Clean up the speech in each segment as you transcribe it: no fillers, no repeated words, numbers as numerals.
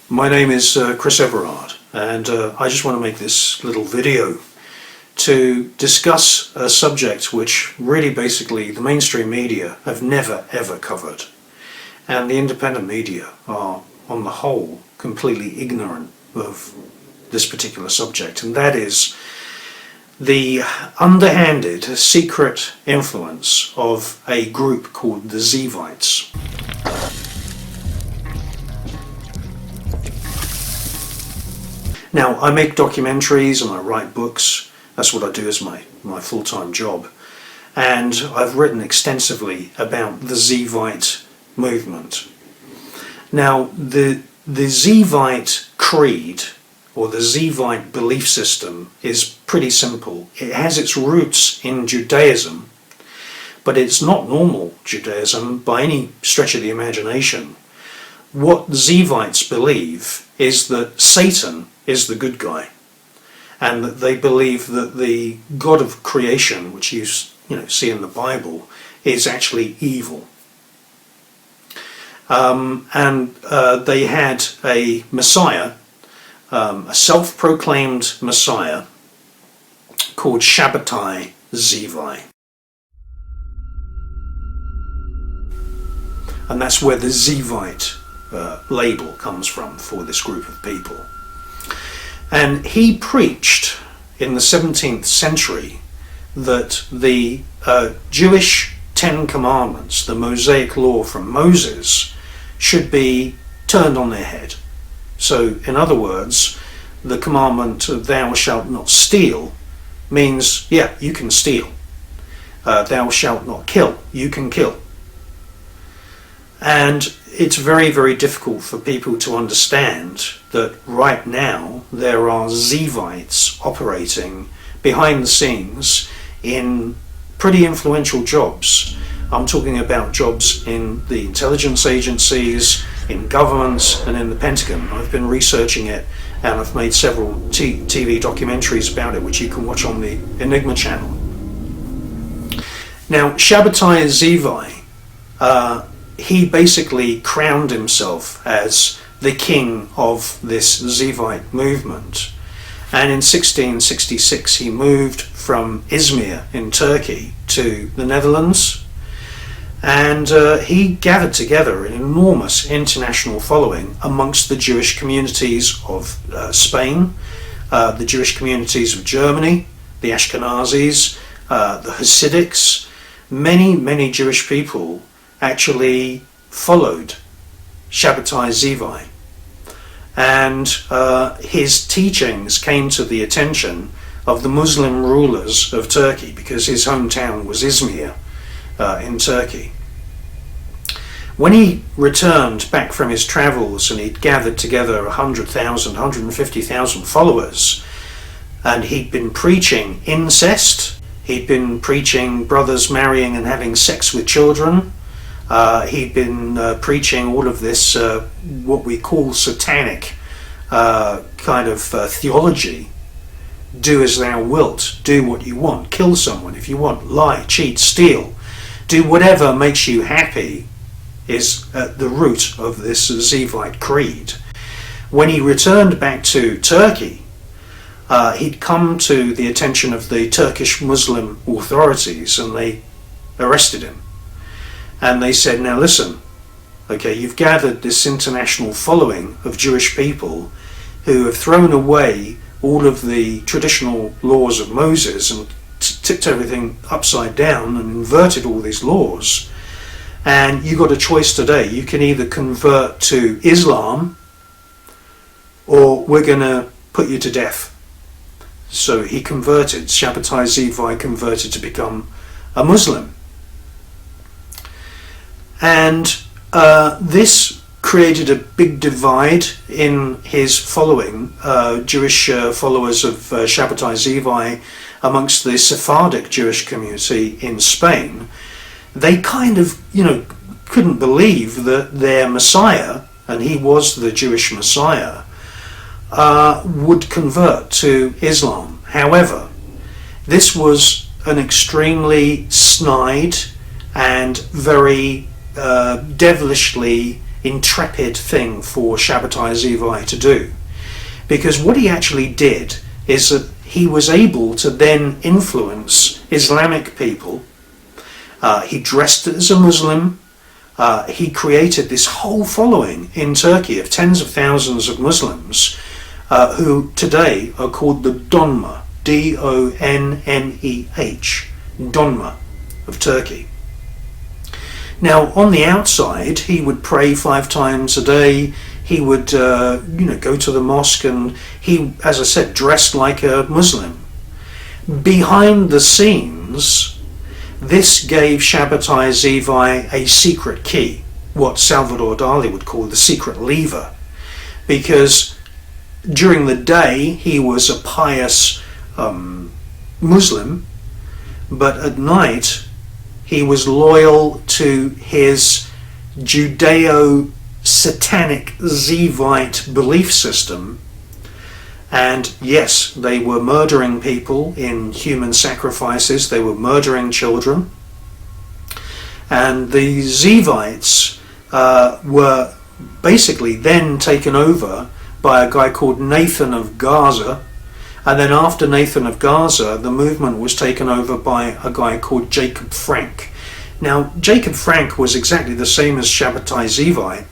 My name is Chris Everard, and I just want to make this little video to discuss a subject which really basically the mainstream media have never ever covered, and the independent media are on the whole completely ignorant of this particular subject, and that is the underhanded secret influence of a group called the Zevites. Now, I make documentaries and I write books. That's what I do as my full-time job. And I've written extensively about the Zevite movement. Now, the Zevite creed, or the Zevite belief system, is pretty simple. It has its roots in Judaism, but it's not normal Judaism by any stretch of the imagination. What Zevites believe is that Satan is the good guy, and that they believe that the God of creation, which you see in the Bible, is actually evil. They had a Messiah, a self-proclaimed Messiah called Sabbatai Zevi. And that's where the Zevite label comes from for this group of people. And he preached in the 17th century that the Jewish Ten Commandments, the Mosaic law from Moses, should be turned on their head. So, in other words, the commandment of thou shalt not steal means, yeah, you can steal. Thou shalt not kill, you can kill. And it's very, very difficult for people to understand that right now there are Zevites operating behind the scenes in pretty influential jobs. I'm talking about jobs in the intelligence agencies, in governments, and in the Pentagon. I've been researching it, and I've made several TV documentaries about it, which you can watch on the Enigma channel. Now, Sabbatai Zevi, he basically crowned himself as the king of this Zevite movement. And in 1666 he moved from Izmir in Turkey to the Netherlands, and he gathered together an enormous international following amongst the Jewish communities of Spain, the Jewish communities of Germany, the Ashkenazis, the Hasidics. Many Jewish people actually followed Sabbatai Zevi, and his teachings came to the attention of the Muslim rulers of Turkey, because his hometown was Izmir in Turkey. When he returned back from his travels and he'd gathered together 100,000, 150,000 followers, and he'd been preaching incest, he'd been preaching brothers marrying and having sex with children, he'd been preaching all of this what we call satanic kind of theology. Do as thou wilt, do what you want, kill someone if you want, lie, cheat, steal, do whatever makes you happy, is at the root of this Zevite creed. When he returned back to Turkey, he'd come to the attention of the Turkish Muslim authorities, and they arrested him. And they said, now listen, okay, you've gathered this international following of Jewish people who have thrown away all of the traditional laws of Moses and tipped everything upside down and inverted all these laws. And you got a choice today. You can either convert to Islam, or we're going to put you to death. So he converted. Sabbatai Zevi converted to become a Muslim. And this created a big divide in his following, Jewish followers of Sabbatai Zevi amongst the Sephardic Jewish community in Spain. They kind of, couldn't believe that their Messiah, and he was the Jewish Messiah, would convert to Islam. However, this was an extremely snide and very devilishly intrepid thing for Sabbatai Zevi to do, because what he actually did is that he was able to then influence Islamic people. He dressed as a Muslim. He created this whole following in Turkey of tens of thousands of Muslims who today are called the DONMEH, D-O-N-M-E-H, DONMEH of Turkey. Now, on the outside, he would pray 5 times a day. He would, go to the mosque, and he, as I said, dressed like a Muslim. Behind the scenes, this gave Sabbatai Zevi a secret key, what Salvador Dali would call the secret lever, because during the day he was a pious Muslim, but at night he was loyal to his Judeo-satanic Zevite belief system. And yes, they were murdering people in human sacrifices, they were murdering children. And the Zevites were basically then taken over by a guy called Nathan of Gaza. And then after Nathan of Gaza, the movement was taken over by a guy called Jacob Frank. Now, Jacob Frank was exactly the same as Sabbatai Zevi.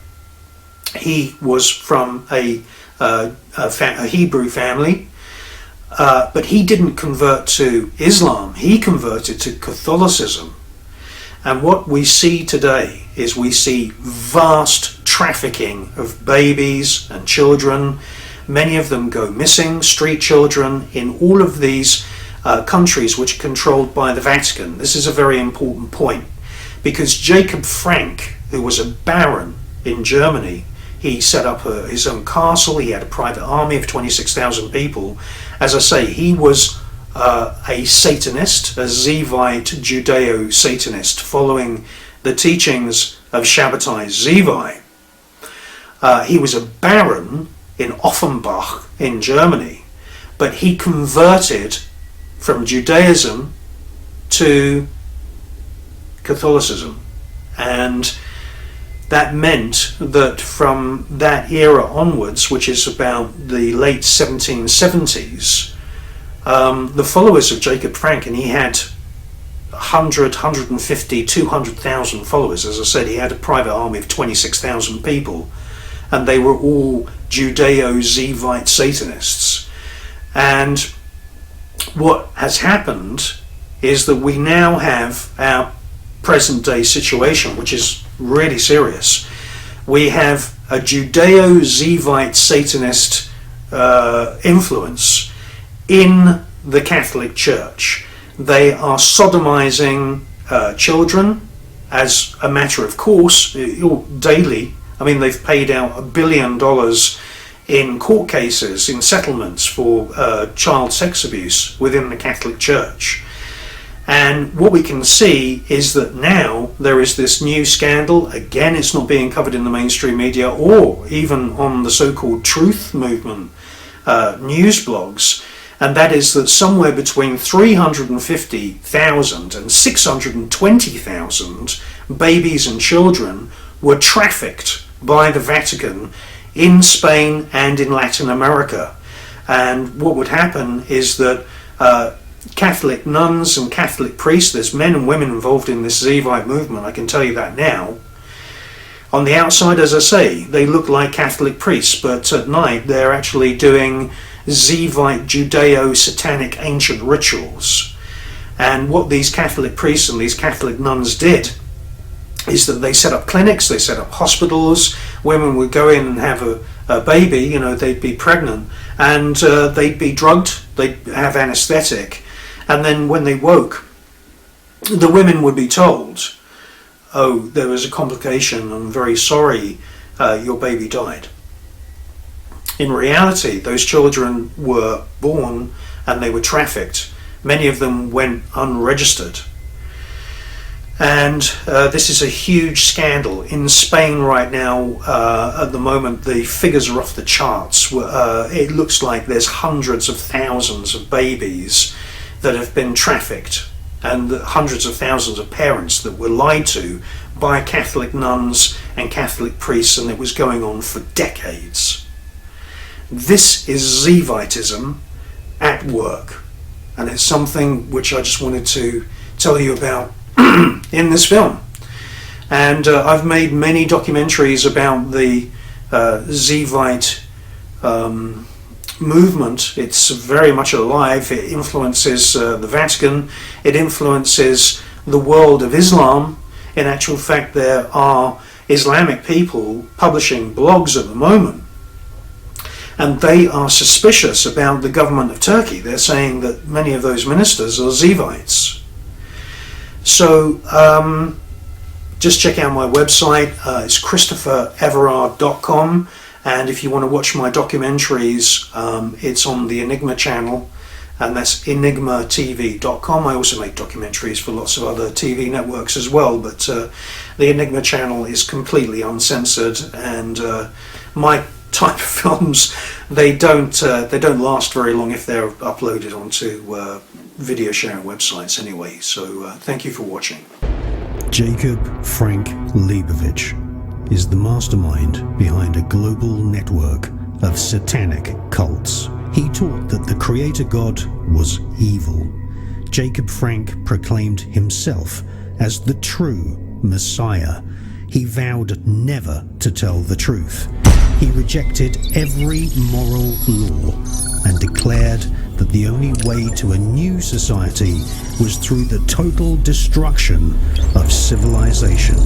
He was from a Hebrew family, but he didn't convert to Islam. He converted to Catholicism. And what we see today is we see vast trafficking of babies and children. Many of them go missing, street children, in all of these countries which are controlled by the Vatican. This is a very important point, because Jacob Frank, who was a baron in Germany, he set up his own castle, he had a private army of 26,000 people. As I say, he was a Satanist, a Zevite Judeo-Satanist, following the teachings of Sabbatai Zevi. He was a baron in Offenbach in Germany, but he converted from Judaism to Catholicism, and that meant that from that era onwards, which is about the late 1770s, the followers of Jacob Frank, and he had 100, 150, 200,000 followers. As I said, he had a private army of 26,000 people, and they were all Judeo-Zevite Satanists. And what has happened is that we now have our present day situation, which is really serious. We have a Judeo-Zevite Satanist influence in the Catholic Church. They are sodomizing children as a matter of course, daily. I mean, they've paid out $1 billion in court cases, in settlements for child sex abuse within the Catholic Church. And what we can see is that now there is this new scandal. Again, it's not being covered in the mainstream media or even on the so-called truth movement news blogs, and that is that somewhere between 350,000 and 620,000 babies and children were trafficked by the Vatican in Spain and in Latin America. And what would happen is that Catholic nuns and Catholic priests, there's men and women involved in this Zevite movement, I can tell you that now. On the outside, as I say, they look like Catholic priests, but at night they're actually doing Zevite Judeo-satanic ancient rituals. And what these Catholic priests and these Catholic nuns did is that they set up clinics, they set up hospitals. Women would go in and have a baby, they'd be pregnant, and they'd be drugged, they'd have anesthetic, and then when they woke, the women would be told, oh, there was a complication, I'm very sorry, your baby died. In reality, those children were born and they were trafficked. Many of them went unregistered. And this is a huge scandal. In Spain right now, at the moment, the figures are off the charts. It looks like there's hundreds of thousands of babies that have been trafficked, and hundreds of thousands of parents that were lied to by Catholic nuns and Catholic priests, and it was going on for decades. This is Zevitism at work, and it's something which I just wanted to tell you about in this film. And I've made many documentaries about the Zevite movement. It's very much alive. It influences the Vatican. It influences the world of Islam. In actual fact, there are Islamic people publishing blogs at the moment, and they are suspicious about the government of Turkey. They're saying that many of those ministers are Zevites. So just check out my website. It's christophereverard.com, and if you want to watch my documentaries, it's on the Enigma channel, and that's enigmatv.com. I also make documentaries for lots of other TV networks as well, but the Enigma channel is completely uncensored, and my type of films, they don't last very long if they're uploaded onto video sharing websites anyway. So thank you for watching. Jacob Frank Leibovich is the mastermind behind a global network of satanic cults. He taught that the Creator God was evil. Jacob Frank proclaimed himself as the true Messiah. He vowed never to tell the truth. He rejected every moral law and declared that the only way to a new society was through the total destruction of civilization.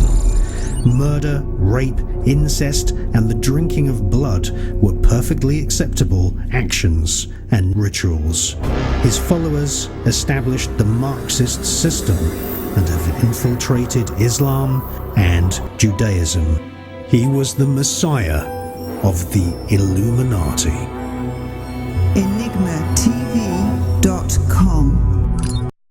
Murder, rape, incest, and the drinking of blood were perfectly acceptable actions and rituals. His followers established the Marxist system and have infiltrated Islam and Judaism. He was the Messiah of the Illuminati. Enigma TV.